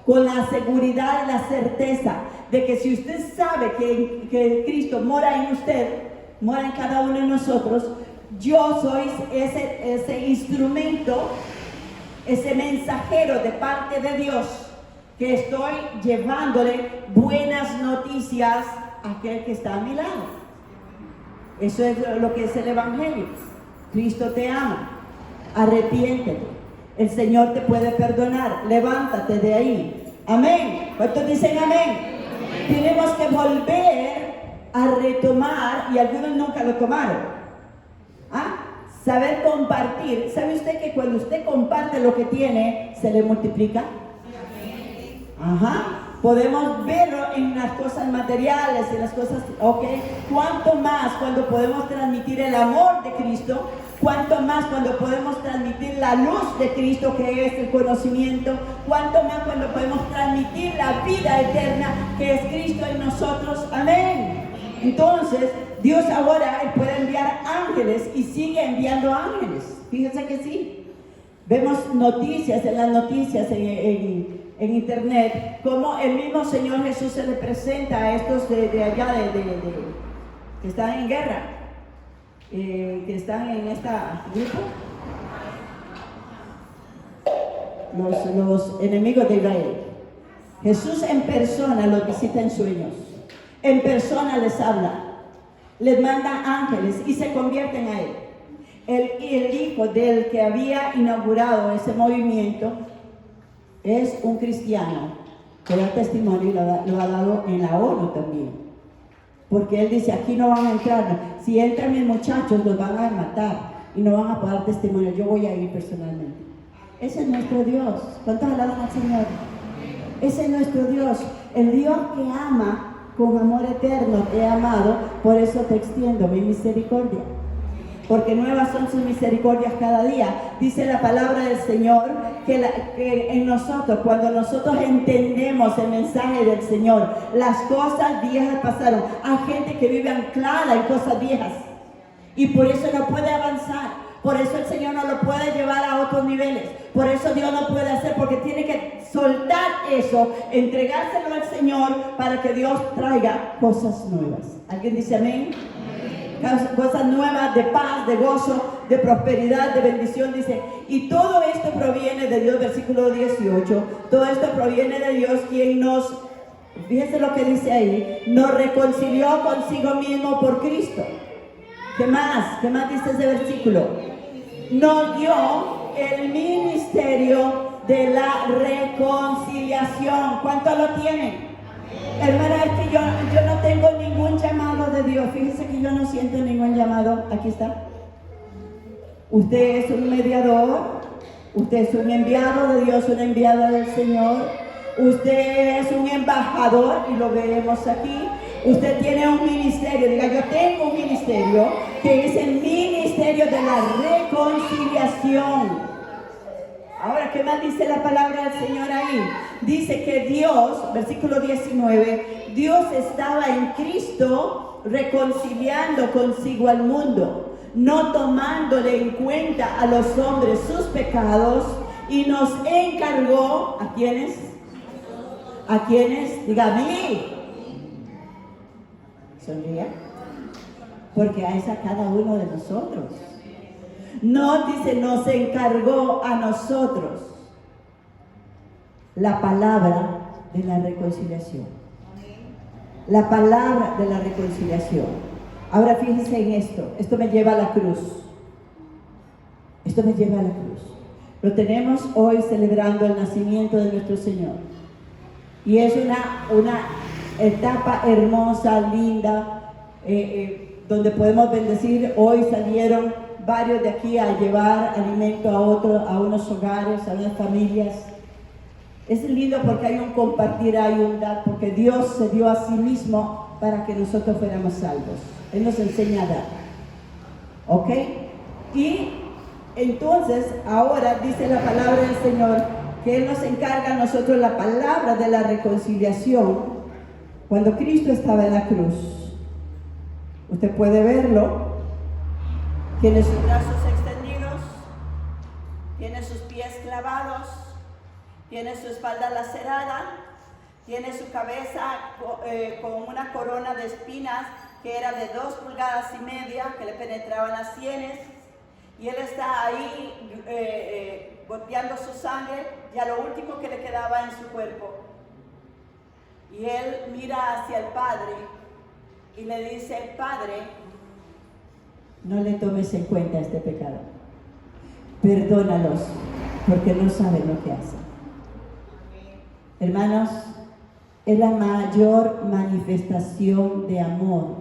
con la seguridad y la certeza de que si usted sabe que Cristo mora en usted, mora en cada uno de nosotros, yo soy ese instrumento, ese mensajero de parte de Dios, que estoy llevándole buenas noticias a aquel que está a mi lado. Eso es lo que es el Evangelio. Cristo te ama, arrepiéntete. El Señor te puede perdonar. Levántate de ahí. Amén. ¿Cuántos dicen amén? Tenemos que volver a retomar, y algunos nunca lo tomaron. Saber compartir. ¿Sabe usted que cuando usted comparte lo que tiene, se le multiplica? Podemos verlo en las cosas materiales, en las cosas, ¿Cuánto más cuando podemos transmitir el amor de Cristo? ¿Cuánto más cuando podemos transmitir la luz de Cristo, que es el conocimiento? ¿Cuánto más cuando podemos transmitir la vida eterna, que es Cristo en nosotros? Amén. Entonces, Dios ahora Él puede enviar ángeles y sigue enviando ángeles. Fíjense que sí. Vemos noticias, en las noticias, en internet, como el mismo Señor Jesús se le presenta a estos de allá, que están en guerra. Que están en esta grupo, los enemigos de Israel. Jesús en persona los visita en sueños, en persona les habla, les manda ángeles y se convierten a él. El hijo del que había inaugurado ese movimiento es un cristiano que da testimonio y lo ha dado en la ONU también. Porque él dice, aquí no van a entrar. Si entran mis muchachos, los van a matar y no van a poder dar testimonio. Yo voy a ir personalmente. Ese es nuestro Dios. ¿Cuántos alaban al Señor? Ese es nuestro Dios. El Dios que ama con amor eterno. Te he amado, por eso te extiendo mi misericordia. Porque nuevas son sus misericordias cada día. Dice la palabra del Señor que en nosotros, cuando nosotros entendemos el mensaje del Señor, las cosas viejas pasaron. Hay gente que vive anclada en cosas viejas y por eso no puede avanzar. Por eso el Señor no lo puede llevar a otros niveles. Por eso Dios no puede hacer, porque tiene que soltar eso, entregárselo al Señor para que Dios traiga cosas nuevas. ¿Alguien dice amén? Cosas nuevas de paz, de gozo, de prosperidad, de bendición, dice. Y todo esto proviene de Dios, versículo 18. Todo esto proviene de Dios, quien nos, fíjese lo que dice ahí, nos reconcilió consigo mismo por Cristo. ¿Qué más? ¿Qué más dice ese versículo? Nos dio el ministerio de la reconciliación. ¿Cuánto lo tienen? Hermana, es que yo no tengo ningún llamado de Dios. Fíjese que yo no siento ningún llamado. Aquí está. Usted es un mediador. Usted es un enviado de Dios, una enviada del Señor. Usted es un embajador y lo vemos aquí. Usted tiene un ministerio. Diga, yo tengo un ministerio que es el ministerio de la reconciliación. Ahora, ¿qué más dice la palabra del Señor ahí? Dice que Dios, versículo 19, Dios estaba en Cristo reconciliando consigo al mundo, no tomándole en cuenta a los hombres sus pecados, y nos encargó, ¿a quiénes? ¿A quiénes? Diga, a mí. Sonría. Porque es a cada uno de nosotros. No dice, nos encargó a nosotros la palabra de la reconciliación. La palabra de la reconciliación. Ahora fíjense en esto. Esto me lleva a la cruz. Esto me lleva a la cruz. Lo tenemos hoy celebrando el nacimiento de nuestro Señor. Y es una etapa hermosa, linda, donde podemos bendecir. Hoy salieron varios de aquí a llevar alimento a unos hogares, a unas familias. Es lindo porque hay un compartir, hay un dar, porque Dios se dio a sí mismo para que nosotros fuéramos salvos. Él nos enseña a dar. ¿Ok? Y entonces, ahora dice la palabra del Señor que Él nos encarga a nosotros la palabra de la reconciliación. Cuando Cristo estaba en la cruz, Usted puede verlo. Tiene sus brazos extendidos, tiene sus pies clavados, tiene su espalda lacerada, tiene su cabeza con una corona de espinas que era de 2,5 pulgadas que le penetraban las sienes, y él está ahí goteando su sangre, ya lo último que le quedaba en su cuerpo. Y él mira hacia el Padre y le dice: Padre, no le tomes en cuenta este pecado, perdónalos porque no saben lo que hacen. Hermanos, es la mayor manifestación de amor,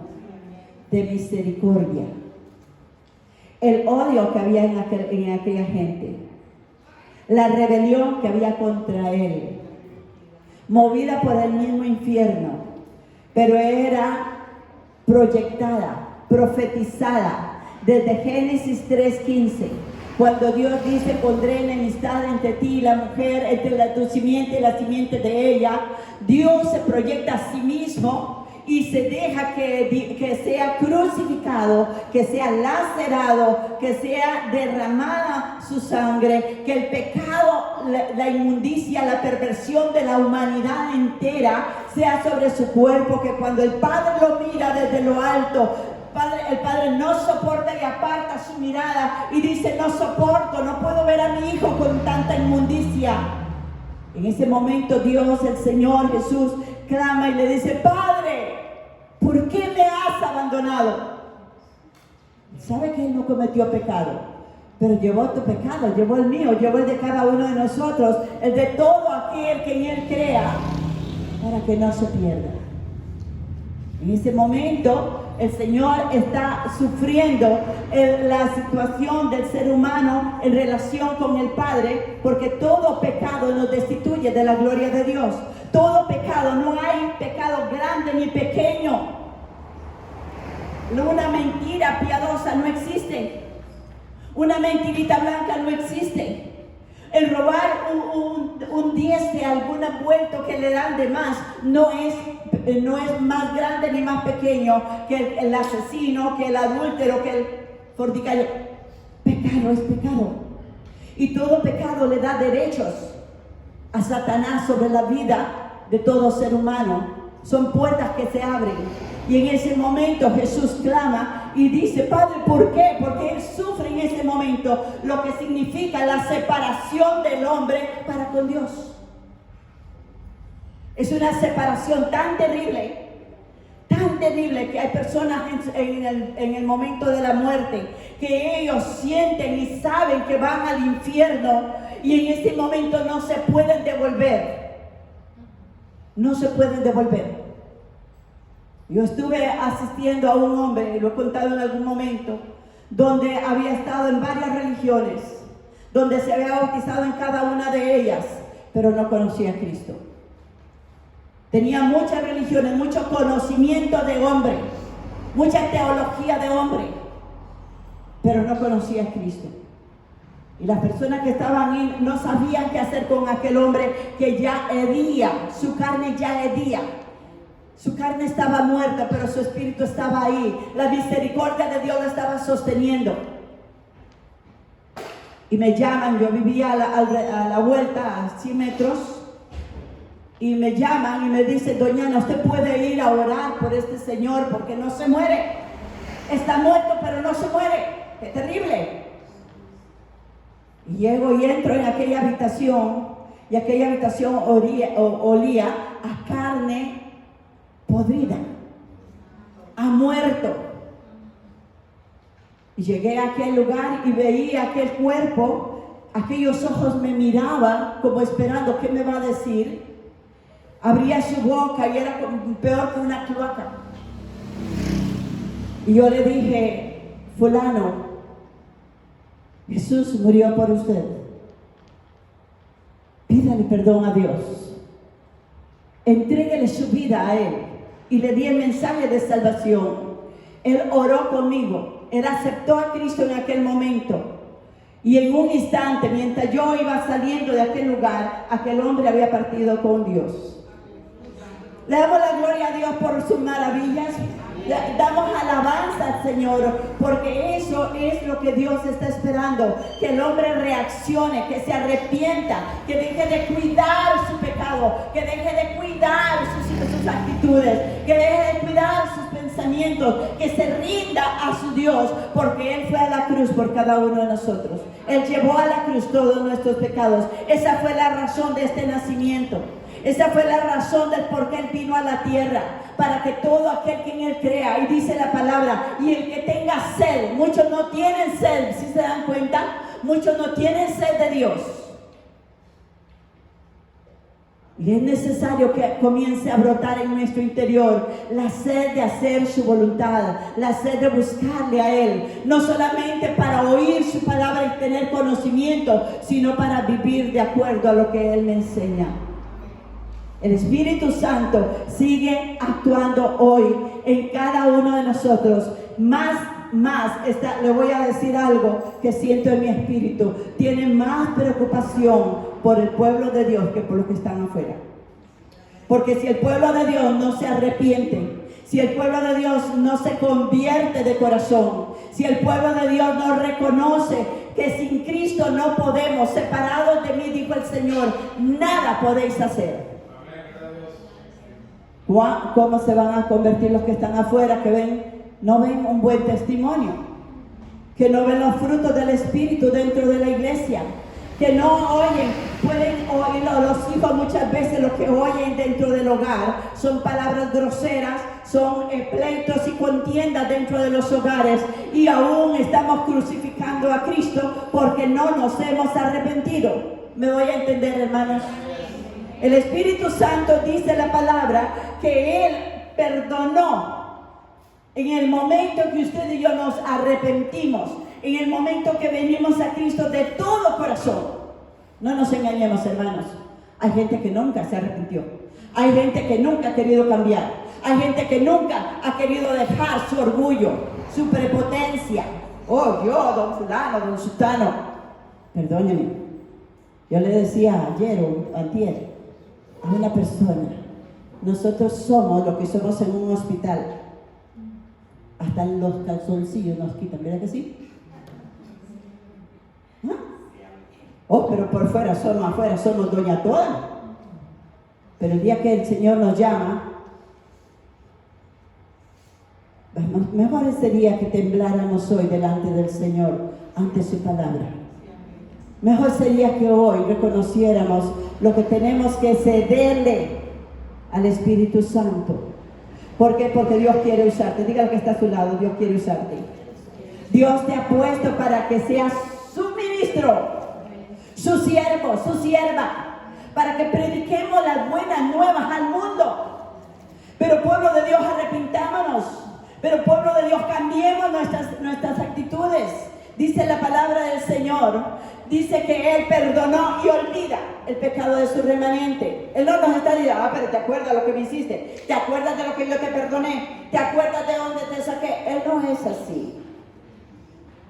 de misericordia. El odio que había en aquella gente, la rebelión que había contra él, movida por el mismo infierno, pero era proyectada, profetizada desde Génesis 3:15, cuando Dios dice: pondré enemistad entre ti y la mujer, entre tu simiente y la simiente de ella. Dios se proyecta a sí mismo y se deja que sea crucificado, que sea lacerado, que sea derramada su sangre, que el pecado, la inmundicia, la perversión de la humanidad entera sea sobre su cuerpo, que cuando el Padre lo mira desde lo alto, el Padre no soporta y aparta su mirada y dice: no soporto, no puedo ver a mi hijo con tanta inmundicia. En ese momento Dios, el Señor Jesús, clama y le dice: Padre, ¿por qué me has abandonado? Sabe que él no cometió pecado, pero llevó tu pecado, llevó el mío, llevó el de cada uno de nosotros, el de todo aquel que en él crea, para que no se pierda. En ese momento el Señor está sufriendo la situación del ser humano en relación con el Padre, porque todo pecado nos destituye de la gloria de Dios. Todo pecado, no hay pecado grande ni pequeño. Una mentira piadosa no existe. Una mentirita blanca no existe. El robar un 10 de algún vuelto que le dan de más no es más grande ni más pequeño que el asesino, que el adúltero, que el fornicario. Pecado es pecado. Y todo pecado le da derechos a Satanás sobre la vida de todo ser humano. Son puertas que se abren. Y en ese momento Jesús clama y dice: Padre, ¿por qué? Porque él sufre en ese momento lo que significa la separación del hombre para con Dios. Es una separación tan terrible que hay personas en el momento de la muerte que ellos sienten y saben que van al infierno, y en este momento no se pueden devolver. No se pueden devolver. Yo estuve asistiendo a un hombre, lo he contado en algún momento, donde había estado en varias religiones, donde se había bautizado en cada una de ellas, pero no conocía a Cristo. Tenía muchas religiones, mucho conocimiento de hombre, mucha teología de hombre, pero no conocía a Cristo. Y las personas que estaban ahí no sabían qué hacer con aquel hombre que ya hería, su carne ya hería. Su carne estaba muerta, pero su espíritu estaba ahí. La misericordia de Dios lo estaba sosteniendo. Y me llaman, yo vivía a la vuelta, a 100 metros, y me llaman y me dicen: doña Ana, usted puede ir a orar por este señor porque no se muere. Está muerto, pero no se muere. ¡Qué terrible! Y llego y entro en aquella habitación, y aquella habitación olía a carne podrida, ha muerto. Y llegué a aquel lugar y veía aquel cuerpo, aquellos ojos me miraban como esperando qué me va a decir. Abría su boca y era peor que una cloaca. Y yo le dije: fulano, Jesús murió por usted. Pídale perdón a Dios. Entréguele su vida a Él. Y le di el mensaje de salvación. Él oró conmigo. Él aceptó a Cristo en aquel momento. Y en un instante, mientras yo iba saliendo de aquel lugar, aquel hombre había partido con Dios. Le damos la gloria a Dios por sus maravillas. damos alabanza al Señor, porque eso es lo que Dios está esperando, que el hombre reaccione, que se arrepienta, que deje de cuidar su pecado, que deje de cuidar sus actitudes, que deje de cuidar sus pensamientos, que se rinda a su Dios, porque Él fue a la cruz por cada uno de nosotros. Él llevó a la cruz todos nuestros pecados. Esa fue la razón de este nacimiento. Esa fue la razón del por qué Él vino a la tierra, para que todo aquel que en Él crea, y dice la palabra, y el que tenga sed, muchos no tienen sed, ¿sí se dan cuenta? Muchos no tienen sed de Dios. Y es necesario que comience a brotar en nuestro interior la sed de hacer su voluntad, la sed de buscarle a Él, no solamente para oír su palabra y tener conocimiento, sino para vivir de acuerdo a lo que Él me enseña. El Espíritu Santo sigue actuando hoy en cada uno de nosotros. Le voy a decir algo que siento en mi espíritu. Tiene más preocupación por el pueblo de Dios que por los que están afuera. Porque si el pueblo de Dios no se arrepiente, si el pueblo de Dios no se convierte de corazón, si el pueblo de Dios no reconoce que sin Cristo no podemos, separados de mí, dijo el Señor, nada podéis hacer. ¿Cómo se van a convertir los que están afuera, que no ven un buen testimonio, que no ven los frutos del Espíritu dentro de la iglesia, que no oyen? Pueden oír los hijos muchas veces, lo que oyen dentro del hogar son palabras groseras, son pleitos y contiendas dentro de los hogares, y aún estamos crucificando a Cristo porque no nos hemos arrepentido. ¿Me voy a entender, hermanos? El Espíritu Santo dice la palabra que Él perdonó en el momento que usted y yo nos arrepentimos, en el momento que venimos a Cristo de todo corazón. No nos engañemos, hermanos. Hay gente que nunca se arrepintió. Hay gente que nunca ha querido cambiar. Hay gente que nunca ha querido dejar su orgullo, su prepotencia. Oh, yo, don fulano, don sultano. Perdónenme. Yo le decía ayer o antier a una persona, nosotros somos lo que somos en un hospital. Hasta los calzoncillos nos quitan, ¿verdad que sí? ¿Ah? Oh, pero por fuera somos doña toda. Pero el día que el Señor nos llama, mejor sería que tembláramos hoy delante del Señor, ante su palabra. Mejor sería que hoy reconociéramos lo que tenemos que cederle al Espíritu Santo. ¿Por qué? Porque Dios quiere usarte. Diga al que está a su lado, Dios quiere usarte. Dios te ha puesto para que seas su ministro, su siervo, su sierva, para que prediquemos las buenas nuevas al mundo. Pero pueblo de Dios, arrepintámonos. Pero pueblo de Dios, cambiemos nuestras actitudes. Dice la palabra del Señor, dice que Él perdonó y olvida el pecado de su remanente. Él no nos está diciendo, pero ¿te acuerdas lo que me hiciste? ¿Te acuerdas de lo que yo te perdoné? ¿Te acuerdas de dónde te saqué? Él no es así.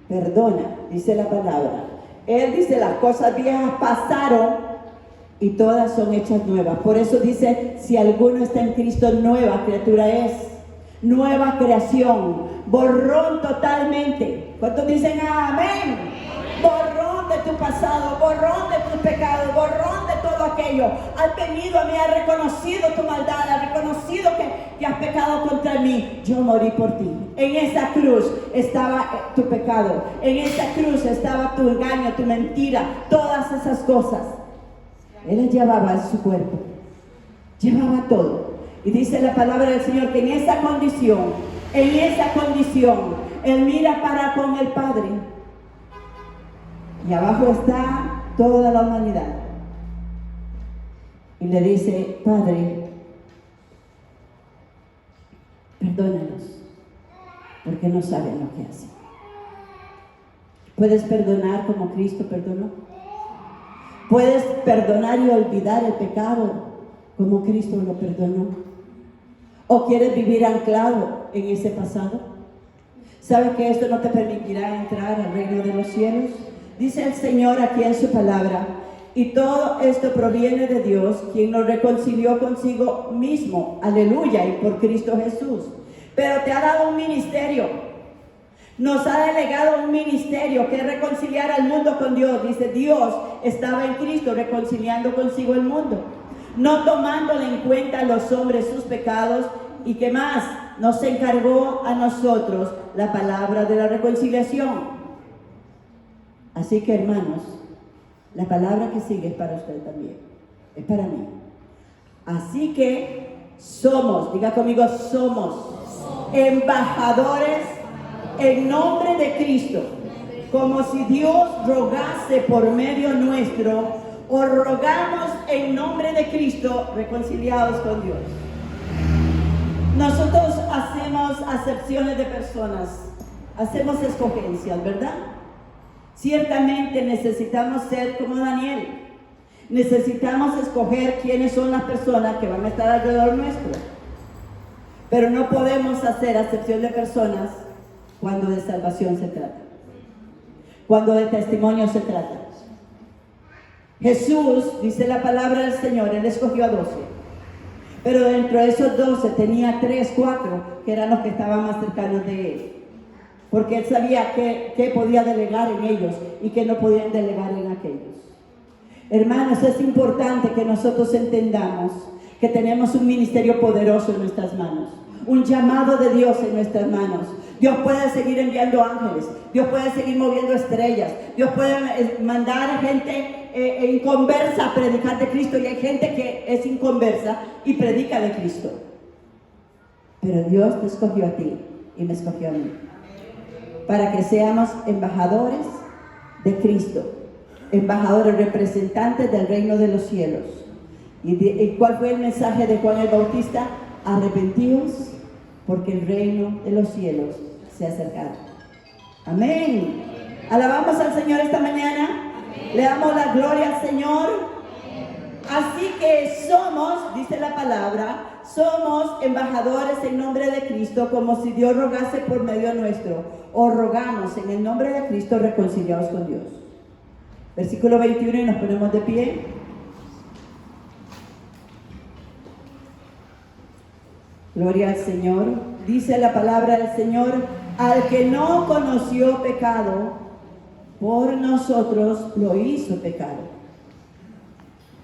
Perdona, dice la palabra. Él dice, las cosas viejas pasaron y todas son hechas nuevas. Por eso dice, si alguno está en Cristo, nueva criatura es. Nueva creación, borrón totalmente. ¿Cuántos dicen amén? Borrón de tu pasado, borrón de tus pecados, borrón de todo aquello. Has venido a mí, has reconocido tu maldad, has reconocido que has pecado contra mí. Yo morí por ti. En esa cruz estaba tu pecado, en esa cruz estaba tu engaño, tu mentira, todas esas cosas. Él las llevaba en su cuerpo, llevaba todo. Y dice la palabra del Señor que en esa condición, Él mira para con el Padre. Y abajo está toda la humanidad. Y le dice, Padre, perdónanos, porque no saben lo que hacen. ¿Puedes perdonar como Cristo perdonó? ¿Puedes perdonar y olvidar el pecado como Cristo lo perdonó? ¿O quieres vivir anclado en ese pasado? ¿Sabes que esto no te permitirá entrar al reino de los cielos? Dice el Señor aquí en su palabra, y todo esto proviene de Dios, quien nos reconcilió consigo mismo, aleluya, y por Cristo Jesús, pero te ha dado un ministerio. Nos ha delegado un ministerio que es reconciliar al mundo con Dios. Dice, Dios estaba en Cristo reconciliando consigo el mundo, no tomándole en cuenta a los hombres sus pecados. ¿Y qué más? Nos encargó a nosotros la palabra de la reconciliación. Así que, hermanos, la palabra que sigue es para usted también, es para mí. Así que somos, diga conmigo, somos embajadores en nombre de Cristo, como si Dios rogase por medio nuestro, o rogamos en nombre de Cristo, reconciliados con Dios. Nosotros hacemos acepciones de personas, hacemos escogencias, ¿verdad? Ciertamente necesitamos ser como Daniel. Necesitamos escoger quiénes son las personas que van a estar alrededor nuestro. Pero no podemos hacer acepción de personas cuando de salvación se trata, cuando de testimonio se trata. Jesús, dice la palabra del Señor, Él escogió a 12. Pero dentro de esos 12 tenía 3, 4 que eran los que estaban más cercanos de Él. Porque Él sabía qué podía delegar en ellos y qué no podían delegar en aquellos. Hermanos, es importante que nosotros entendamos que tenemos un ministerio poderoso en nuestras manos, un llamado de Dios en nuestras manos. Dios puede seguir enviando ángeles, Dios puede seguir moviendo estrellas, Dios puede mandar gente inconversa a predicar de Cristo, y hay gente que es inconversa y predica de Cristo. Pero Dios te escogió a ti y me escogió a mí, para que seamos embajadores de Cristo, embajadores, representantes del reino de los cielos. ¿Y cuál fue el mensaje de Juan el Bautista? Arrepentíos, porque el reino de los cielos se ha acercado. Amén. Alabamos al Señor esta mañana. Amén. Le damos la gloria al Señor. Así que somos, dice la palabra, somos embajadores en nombre de Cristo, como si Dios rogase por medio nuestro, o rogamos en el nombre de Cristo, reconciliados con Dios. Versículo 21, y nos ponemos de pie. Gloria al Señor. Dice la palabra del Señor: al que no conoció pecado, por nosotros lo hizo pecado,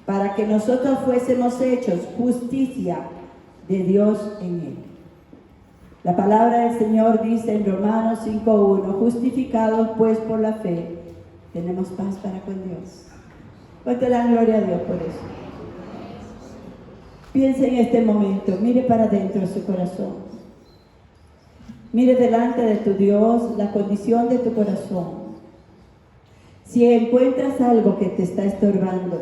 para que nosotros fuésemos hechos justicia de Dios en él. La palabra del Señor dice en Romanos 5:1: justificados pues por la fe, tenemos paz para con Dios. ¿Cuánto la gloria a Dios por eso? Piense en este momento, mire para adentro de su corazón. Mire delante de tu Dios la condición de tu corazón. Si encuentras algo que te está estorbando,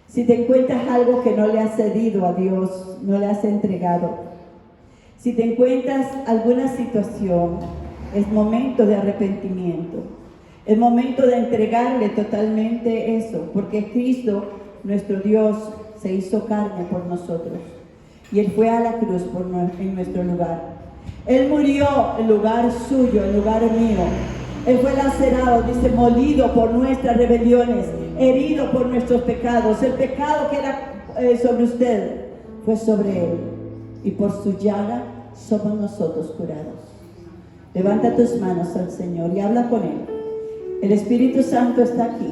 si te encuentras algo que no le has cedido a Dios, no le has entregado, si te encuentras alguna situación, es momento de arrepentimiento. Es momento de entregarle totalmente eso, porque Cristo, nuestro Dios, se hizo carne por nosotros. Y Él fue a la cruz en nuestro lugar. Él murió en lugar suyo, en lugar mío. Él fue lacerado, dice, molido por nuestras rebeliones, herido por nuestros pecados. El pecado que era sobre usted fue sobre Él. Y por su llaga somos nosotros curados. Levanta tus manos al Señor y habla con Él. El Espíritu Santo está aquí.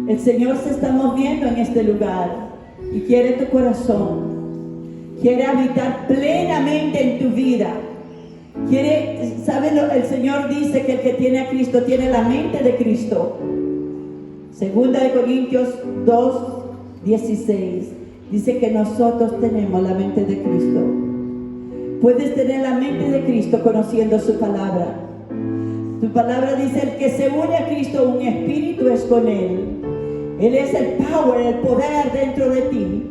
El Señor se está moviendo en este lugar y quiere tu corazón. Quiere habitar plenamente en tu vida. ¿Saben? El Señor dice que el que tiene a Cristo tiene la mente de Cristo. Segunda de Corintios 2:16 dice que nosotros tenemos la mente de Cristo. Puedes tener la mente de Cristo conociendo su palabra. Tu palabra dice: el que se une a Cristo, un espíritu es con Él. Él es el power, el poder dentro de ti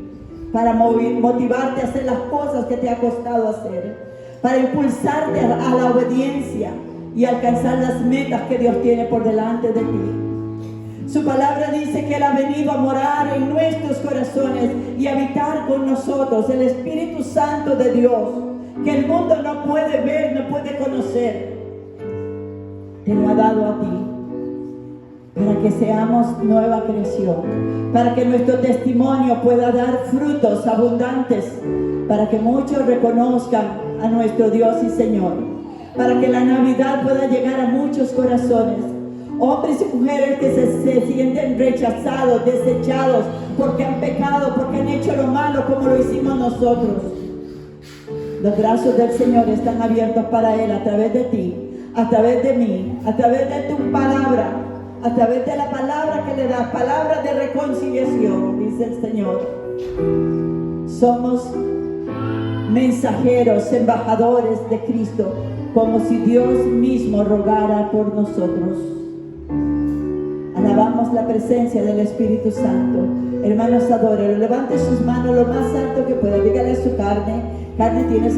para motivarte a hacer las cosas que te ha costado hacer, para impulsarte a la obediencia y alcanzar las metas que Dios tiene por delante de ti. Su palabra dice que Él ha venido a morar en nuestros corazones y habitar con nosotros, el Espíritu Santo de Dios, que el mundo no puede ver, no puede conocer. Te lo ha dado a ti, para que seamos nueva creación, para que nuestro testimonio pueda dar frutos abundantes, para que muchos reconozcan a nuestro Dios y Señor, para que la Navidad pueda llegar a muchos corazones. Hombres y mujeres que se sienten rechazados, desechados, porque han pecado, porque han hecho lo malo como lo hicimos nosotros. Los brazos del Señor están abiertos para Él a través de ti, a través de mí, a través de tu palabra, a través de la palabra que le da, palabra de reconciliación, dice el Señor. Somos mensajeros, embajadores de Cristo, como si Dios mismo rogara por nosotros. Alabamos la presencia del Espíritu Santo. Hermanos, adórenlo. Levante sus manos lo más alto que pueda. Dígale a su carne: carne, tienes